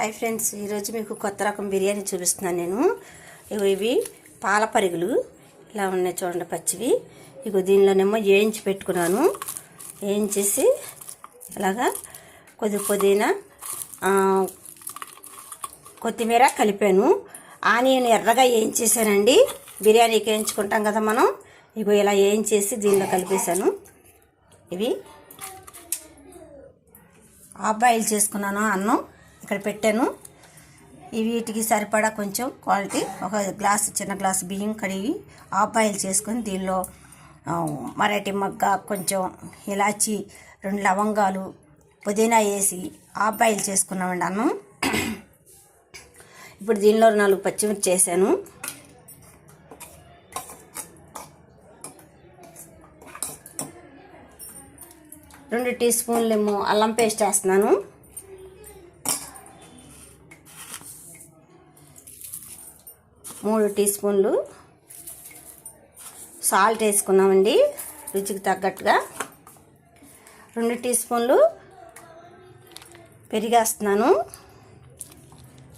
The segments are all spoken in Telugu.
హాయ్ ఫ్రెండ్స్, ఈరోజు మీకు కొత్త రకం బిర్యానీ చూపిస్తున్నాను నేను. ఇవి పాల పరిగులు ఇలా ఉన్నాయి చూడండి, పచ్చివి. దీనిలోనేమో వేయించి పెట్టుకున్నాను. వేయించేసి అలాగా పుదీనా కొత్తిమీర కలిపాను. ఆనియన్ ఎర్రగా వేయించేసానండి. బిర్యానీకి వేయించుకుంటాం కదా మనం. ఇలా వేయించేసి దీనిలో కలిపేశాను. ఇవి హాఫ్ బాయిల్ చేసుకున్నాను. అన్నం ఇక్కడ పెట్టాను. వీటికి సరిపడా కొంచెం క్వాలిటీ ఒక గ్లాసు, చిన్న గ్లాసు బియ్యం కడిగి హాఫ్ బాయిల్ చేసుకొని దీనిలో మరాఠీ మొగ్గ, కొంచెం ఇలాచి, 2 లవంగాలు, పుదీనా వేసి హాఫ్ బాయిల్ చేసుకున్నామండి అన్నం. ఇప్పుడు దీనిలో 4 పచ్చిమిర్చి వేసాను. రెండు టీ స్పూన్లేమో అల్లం పేస్ట్ వేస్తున్నాను. 3 టీ స్పూన్లు సాల్ట్ వేసుకున్నామండి రుచికి తగ్గట్టుగా. 2 టీ స్పూన్లు పెరిగేస్తున్నాను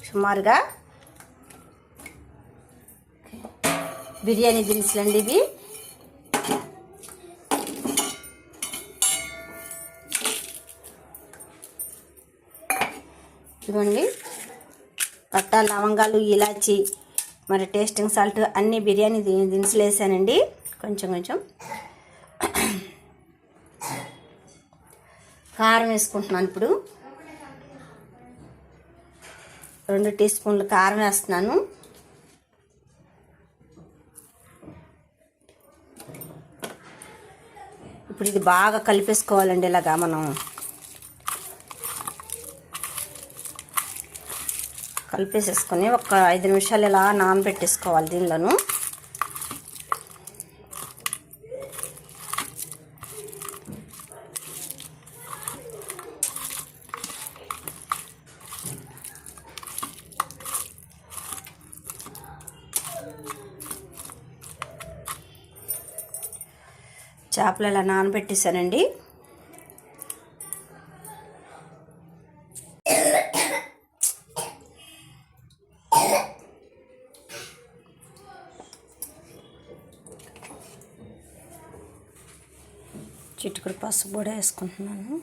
సుమారుగా. బిర్యానీ దినుసులండి ఇవి. ఇదిగోండి, పట్ట, లవంగాలు, ఇలాచి, మరి టేస్టింగ్ సాల్ట్ అన్నీ బిర్యానీ దినుసులు వేసానండి. కొంచెం కారం వేసుకుంటున్నాను. ఇప్పుడు 2 టీ స్పూన్లు కారం వేస్తున్నాను. ఇప్పుడు ఇది బాగా కలిపేసుకోవాలండి. ఇలాగా మనం కలిపేసేసుకొని ఒక 5 నిమిషాలు ఇలా నానబెట్టేసుకోవాలి దీనిలోను. చేపలు ఇలా నానబెట్టేసానండి. చిటికెడు పసుపు కూడా వేసుకుంటున్నాను.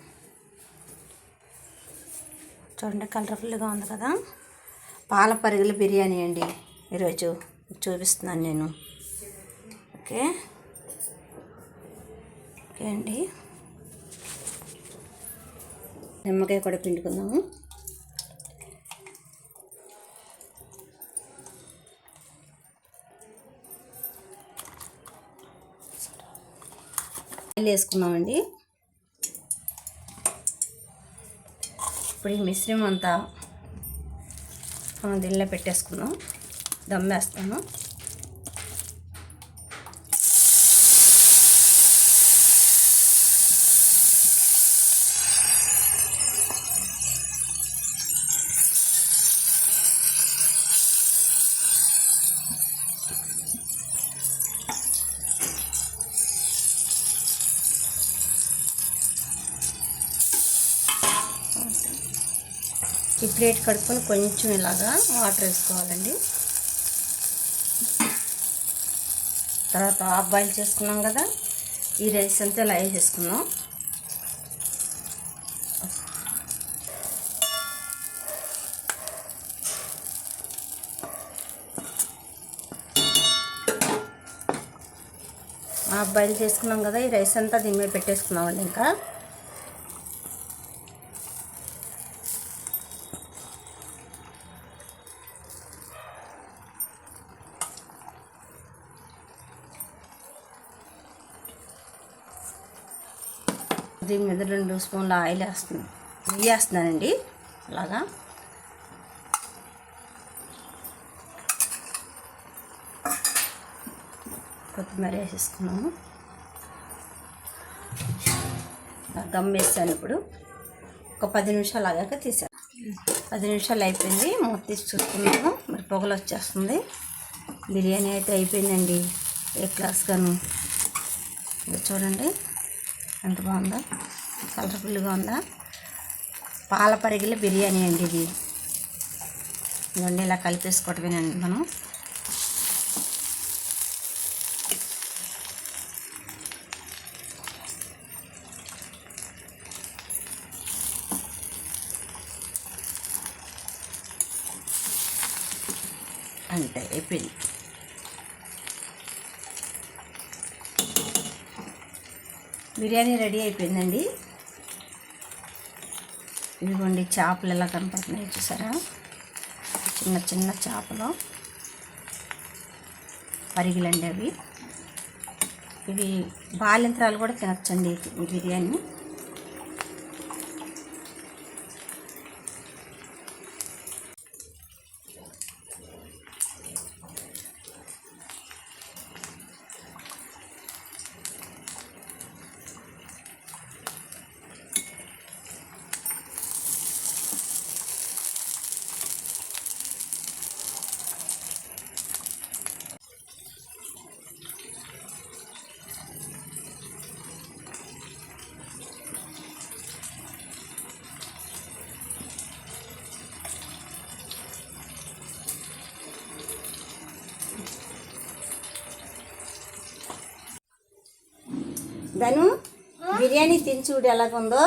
చూడండి, కలర్ఫుల్గా ఉంది కదా. పాల పరిగెల బిర్యానీ అండి ఈరోజు చూపిస్తున్నాను నేను. ఓకే అండి. నిమ్మకాయ కూడా పిండుకుందాము. వేసుకున్నామండి. ఇప్పుడు ఈ మిశ్రమం అంతా మనం దీనిలో పెట్టేసుకున్నాం. దమ్ వేస్తాను. ఈ ప్లేట్ కడుక్కొని కొంచెం ఇలాగా వాటర్ వేసుకోవాలండి. తర్వాత హాఫ్ బాయిల్ చేసుకున్నాం కదా, ఈ రైస్ అంతా ఇలా వేసేసుకున్నాం. హాఫ్ బాయిల్ చేసుకున్నాం కదా, ఈ రైస్ అంతా దీని మీద పెట్టేసుకున్నామండి. ఇంకా దీని మీద 2 స్పూన్ల ఆయిల్ నెయ్యి వేస్తున్నానండి. అలాగా కొత్తిమీర వేసేసుకున్నాము. దమ్ వేసాను. ఇప్పుడు ఒక 10 నిమిషాలు ఆగాక తీసాను. 10 నిమిషాలు అయిపోయింది. మూత తీసి చూసుకున్నాము. మరి పొగలు వచ్చేస్తుంది. బిర్యానీ అయితే అయిపోయిందండి. ఏ క్లాస్గాను. చూడండి ఎంత బాగుందో, కలర్ఫుల్గా ఉందా. పాల పరిగెల బిర్యానీ అండి ఇది. ఇవన్నీ ఇలా కలిపేసుకోవటమేనండి మనం. అంతే అయిపోయింది. బిర్యానీ రెడీ అయిపోయిందండి. ఇదిగోండి చేపలు ఎలా కనపడుతున్నాయి చూసారా, చిన్న చిన్న చేపలు పరిగిలండి అవి. ఇవి బాలింతరాలు కూడా తినచ్చండి ఈ బిర్యానీ. ధను బిర్యానీ తిని చూడు ఎలాగుందో.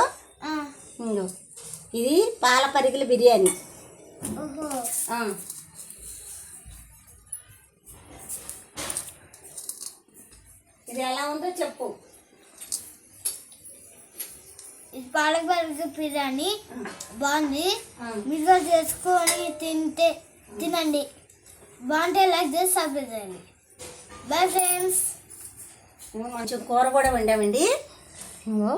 ఇది పాల పరిగిల బిర్యానీ. ఇది ఎలా ఉందో చెప్పు. ఇది పాల పరిగిల బిర్యానీ బాగుంది. మీరు చేసుకొని తినండి. బాగుంటే లైక్ చేసి సబ్స్క్రైబ్ చేయండి. Bye friends. కొంచెం కూర కూడా వండామండి. ఇంకో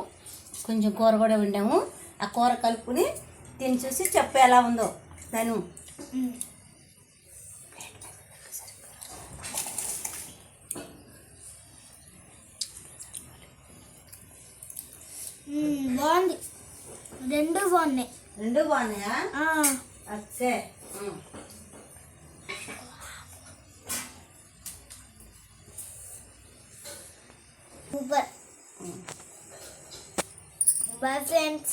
కొంచెం కూర కూడా వండాము. ఆ కూర కలుపుకుని తిని చూసి చెప్పు ఎలా ఉందో ధను. బాగుంది. రెండు బాగున్నాయి. రెండు బాగున్నాయా? ఓకే. Super. Bye friends.